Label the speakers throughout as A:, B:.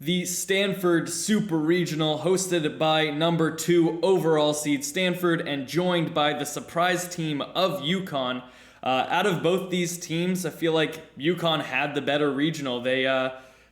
A: the Stanford Super Regional, hosted by number 2 overall seed Stanford and joined by the surprise team of UConn. Out of both these teams, I feel like UConn had the better regional. They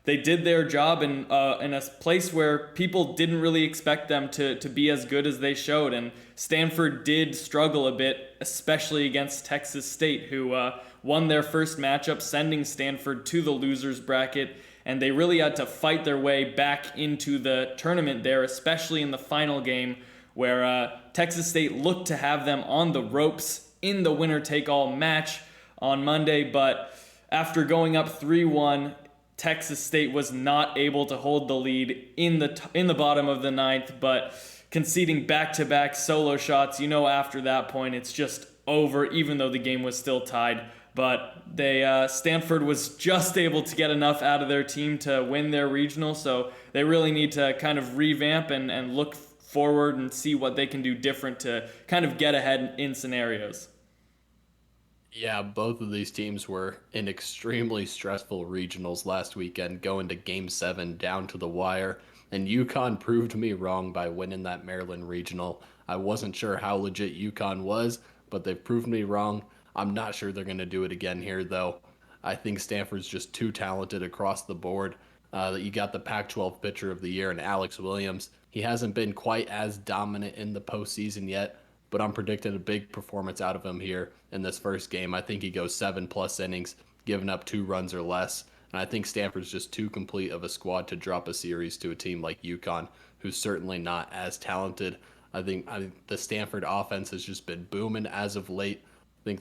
A: did their job in a place where people didn't really expect them to be as good as they showed, and Stanford did struggle a bit, especially against Texas State, who won their first matchup, sending Stanford to the losers bracket, and they really had to fight their way back into the tournament there, especially in the final game, where Texas State looked to have them on the ropes in the winner-take-all match on Monday, but after going up 3-1, Texas State was not able to hold the lead in the bottom of the ninth, but conceding back-to-back solo shots. After that point, it's just over, even though the game was still tied. But Stanford was just able to get enough out of their team to win their regional, so they really need to kind of revamp and look forward and see what they can do different to kind of get ahead in scenarios.
B: Yeah, both of these teams were in extremely stressful regionals last weekend, going to Game 7 down to the wire, and UConn proved me wrong by winning that Maryland regional. I wasn't sure how legit UConn was, but they've proved me wrong. I'm not sure they're going to do it again here, though. I think Stanford's just too talented across the board. You got the Pac-12 Pitcher of the Year in Alex Williams. He hasn't been quite as dominant in the postseason yet, but I'm predicting a big performance out of him here in this first game. I think he goes 7+ innings, giving up 2 runs or less. And I think Stanford's just too complete of a squad to drop a series to a team like UConn, who's certainly not as talented. I think the Stanford offense has just been booming as of late. I think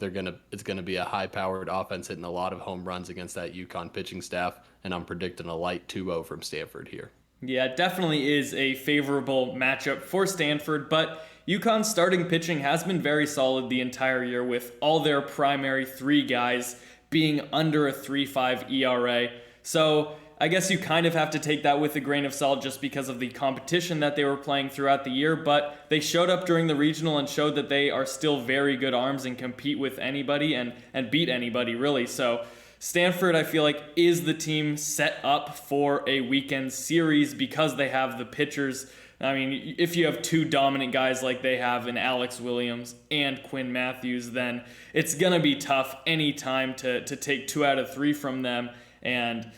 B: it's gonna be a high-powered offense hitting a lot of home runs against that UConn pitching staff, and I'm predicting a light 2-0 from Stanford here.
A: Yeah, it definitely is a favorable matchup for Stanford, but UConn's starting pitching has been very solid the entire year, with all their primary 3 guys being under a 3.5 ERA. So I guess you kind of have to take that with a grain of salt just because of the competition that they were playing throughout the year, but they showed up during the regional and showed that they are still very good arms and compete with anybody and beat anybody, really. So Stanford, I feel like, is the team set up for a weekend series because they have the pitchers. I mean, if you have 2 dominant guys like they have in Alex Williams and Quinn Matthews, then it's going to be tough anytime to take 2 out of 3 from them. And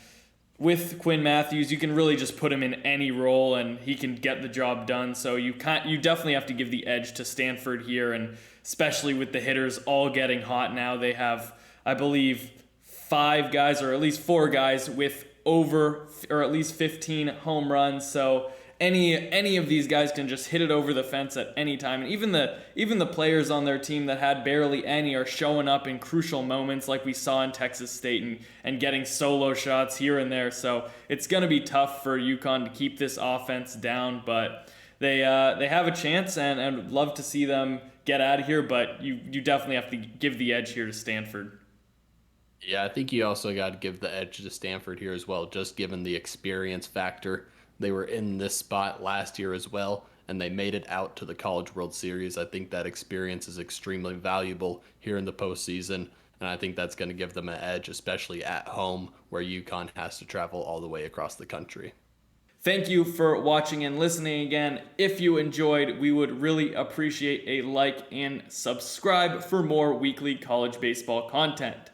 A: with Quinn Matthews, you can really just put him in any role and he can get the job done. So you definitely have to give the edge to Stanford here, and especially with the hitters all getting hot now. They have, I believe, 5 guys or at least 4 guys with over or at least 15 home runs. So any of these guys can just hit it over the fence at any time. And even the players on their team that had barely any are showing up in crucial moments like we saw in Texas State and getting solo shots here and there. So it's going to be tough for UConn to keep this offense down, but they have a chance, and I'd love to see them get out of here, but you definitely have to give the edge here to Stanford.
B: Yeah, I think you also got to give the edge to Stanford here as well, just given the experience factor. They were in this spot last year as well, and they made it out to the College World Series. I think that experience is extremely valuable here in the postseason, and I think that's going to give them an edge, especially at home, where UConn has to travel all the way across the country.
A: Thank you for watching and listening again. If you enjoyed, we would really appreciate a like and subscribe for more weekly college baseball content.